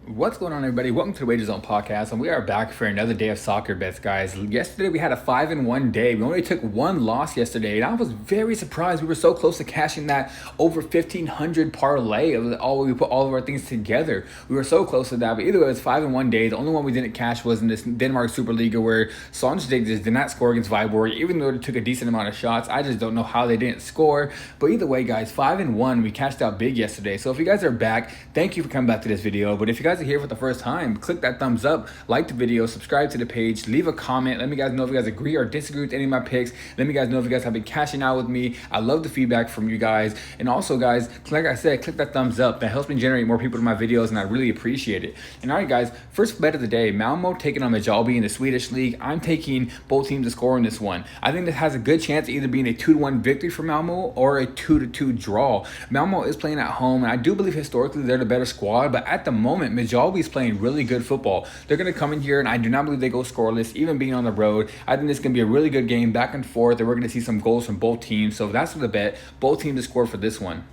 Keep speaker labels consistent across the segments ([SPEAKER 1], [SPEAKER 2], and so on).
[SPEAKER 1] What's going on, everybody? Welcome to the Wager Zone podcast, and we are back for another day of soccer bets, guys. Yesterday we had a 5-1 day. We only took one loss yesterday, and I was very surprised. We were so close to cashing that over 1,500 parlay of all we put all of our things together. We were so close to that, but either way, it was 5-1 day. The only one we didn't cash was in this Denmark Superliga, where Sonsteg just did not score against Viborg, even though they took a decent amount of shots. I just don't know how they didn't score. But either way, guys, 5-1. We cashed out big yesterday. So if you guys are back, thank you for coming back to this video. But if you guys are here for the first time, click that thumbs up, like the video, subscribe to the page, leave a comment. Let me guys know if you guys agree or disagree with any of my picks. Let me guys know if you guys have been cashing out with me. I love the feedback from you guys. And also, guys, like I said, click that thumbs up. That helps me generate more people to my videos, and I really appreciate it. And all right, guys, first bet of the day, Malmo taking on Mjallby in the Swedish league. I'm taking both teams to score in this one. I think this has a good chance of either being a 2-1 victory for Malmo or a 2-2 draw. Malmo is playing at home, and I do believe historically they're the better squad, but at the moment, Mjallby's playing really good football. They're going to come in here, and I do not believe they go scoreless, even being on the road. I think this is going to be a really good game, back and forth, and we're going to see some goals from both teams. So that's the bet. Both teams to score for this one.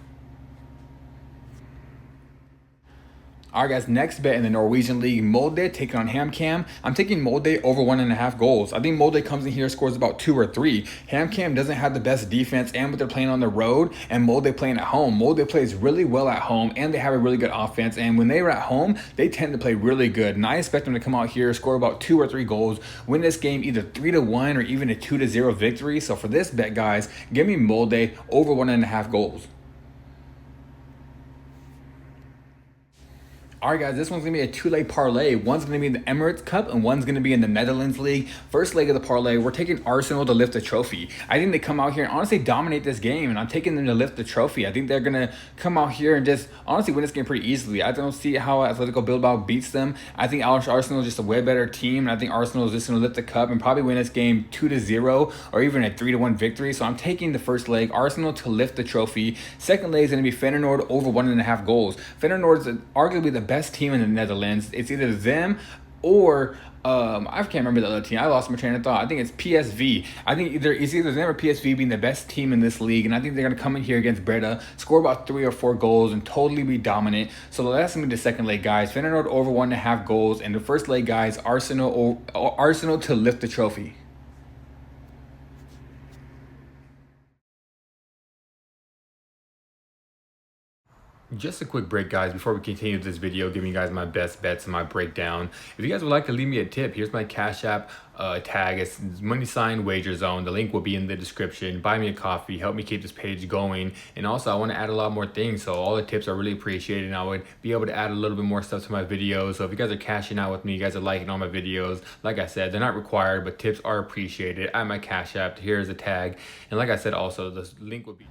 [SPEAKER 1] All right, guys, next bet in the Norwegian League, Molde taking on HamKam. I'm taking Molde over 1.5 goals. I think Molde comes in here, scores about 2 or 3. HamKam doesn't have the best defense, and but they're playing on the road, and Molde playing at home. Molde plays really well at home, and they have a really good offense, and when they are at home, they tend to play really good. And I expect them to come out here, score about 2 or 3 goals, win this game either 3-1 or even a 2-0 victory. So for this bet, guys, give me Molde over 1.5 goals. All right, guys, this one's going to be a two-leg parlay. One's going to be in the Emirates Cup, and one's going to be in the Netherlands League. First leg of the parlay, we're taking Arsenal to lift the trophy. I think they come out here and honestly dominate this game, and I'm taking them to lift the trophy. I think they're going to come out here and just honestly win this game pretty easily. I don't see how Atletico Bilbao beats them. I think Arsenal is just a way better team, and I think Arsenal is just going to lift the cup and probably win this game 2-0 or even a 3-1 victory. So I'm taking the first leg, Arsenal to lift the trophy. Second leg is going to be Feyenoord over 1.5 goals. Feyenoord is arguably the best team in the Netherlands. It's either them or I can't remember the other team. I lost my train of thought. I think it's PSV. I think it's either them or PSV being the best team in this league, and I think they're going to come in here against Breda, score about 3 or 4 goals, and totally be dominant. So that's going to be the second leg, guys. Feyenoord over 1.5 goals, and the first leg, guys, Arsenal to lift the trophy. Just a quick break, guys, before we continue this video, giving you guys my best bets and my breakdown. If you guys would like to leave me a tip, here's my Cash App tag. It's money sign Wager Zone. The link will be in the description. Buy me a coffee, help me keep this page going. And also, I want to add a lot more things, so all the tips are really appreciated, and I would be able to add a little bit more stuff to my videos. So if you guys are cashing out with me, you guys are liking all my videos, like I said, they're not required, but tips are appreciated. At my Cash App, here's a tag. And like I said, also, the link will be...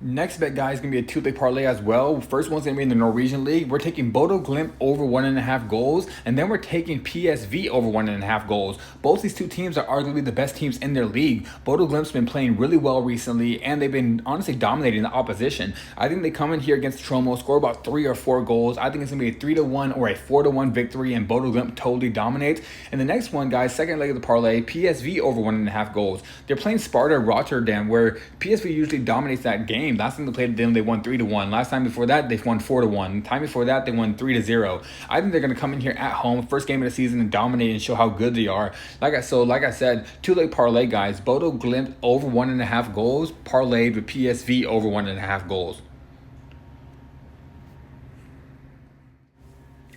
[SPEAKER 1] Next bet, guys, is going to be a two-leg parlay as well. First one's going to be in the Norwegian League. We're taking Bodo Glimt over 1.5 goals, and then we're taking PSV over 1.5 goals. Both these two teams are arguably the best teams in their league. Bodo Glimt's been playing really well recently, and they've been honestly dominating the opposition. I think they come in here against Tromo, score about 3 or 4 goals. I think it's going to be a 3-1 or a 4-1 victory, and Bodo Glimt totally dominates. And the next one, guys, second leg of the parlay, PSV over 1.5 goals. They're playing Sparta Rotterdam, where PSV usually dominates that game. Last time they played them, they won 3-1. Last time before that, they won 4-1. The time before that, they won 3-0. I think they're going to come in here at home, first game of the season, and dominate and show how good they are. Like I said, two-leg parlay, guys. Bodo Glimt over 1.5 goals, parlayed with PSV over 1.5 goals.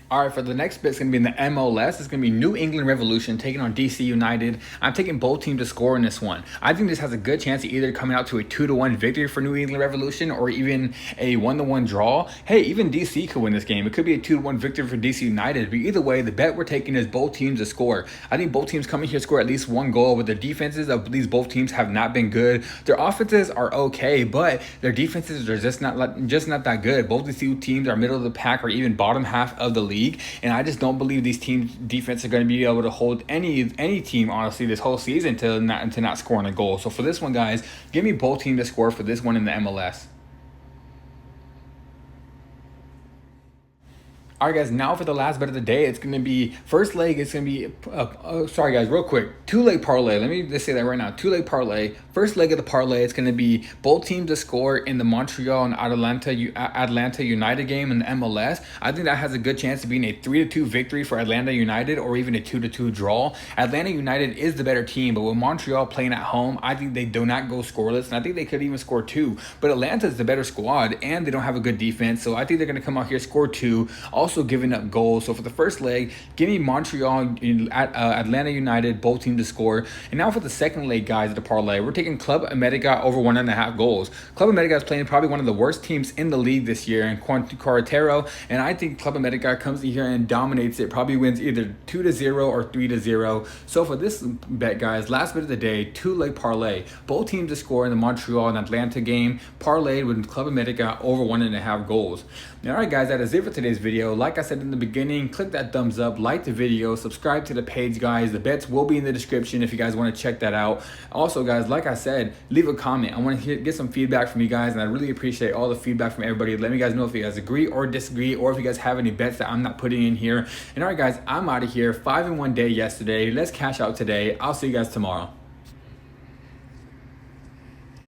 [SPEAKER 1] All right, for the next bit, it's going to be in the MLS. It's going to be New England Revolution taking on DC United. I'm taking both teams to score in this one. I think this has a good chance of either coming out to a 2-1 victory for New England Revolution or even a 1-1 draw. Hey, even DC could win this game. It could be a 2-1 victory for DC United. But either way, the bet we're taking is both teams to score. I think both teams coming here score at least 1 goal, but the defenses of these both teams have not been good. Their offenses are okay, but their defenses are just not that good. Both these two teams are middle of the pack or even bottom half of the league. And I just don't believe these teams' defense are going to be able to hold any team, honestly, this whole season to not scoring a goal. So for this one, guys, give me both teams to score for this one in the MLS. All right, guys, now for the last bet of the day, it's going to be first leg. It's going to be, sorry, guys, real quick, 2-leg parlay. Let me just say that right now. 2-leg parlay. First leg of the parlay, it's going to be both teams to score in the Montreal and Atlanta United game in the MLS. I think that has a good chance of being a 3-2 victory for Atlanta United or even a 2-2 draw. Atlanta United is the better team, but with Montreal playing at home, I think they do not go scoreless, and I think they could even score 2. But Atlanta is the better squad, and they don't have a good defense, so I think they're going to come out here, score 2. Also giving up goals. So for the first leg, give me Montreal at Atlanta United, both teams to score. And now for the second leg, guys, of the parlay, we're taking Club America over 1.5 goals. Club America is playing probably one of the worst teams in the league this year in Querétaro, and I think Club America comes in here and dominates it, probably wins either 2-0 or 3-0. So for this bet, guys, last bet of the day, 2-leg parlay, both teams to score in the Montreal and Atlanta game, parlayed with Club America over 1.5 goals. All right, guys, that is it for today's video. Like I said in the beginning, click that thumbs up, like the video, subscribe to the page, guys. The bets will be in the description if you guys want to check that out. Also, guys, like I said, leave a comment. I want to get some feedback from you guys, and I really appreciate all the feedback from everybody. Let me guys know if you guys agree or disagree, or if you guys have any bets that I'm not putting in here. And all right, guys, I'm out of here. 5-1 day yesterday. Let's cash out today. I'll see you guys tomorrow.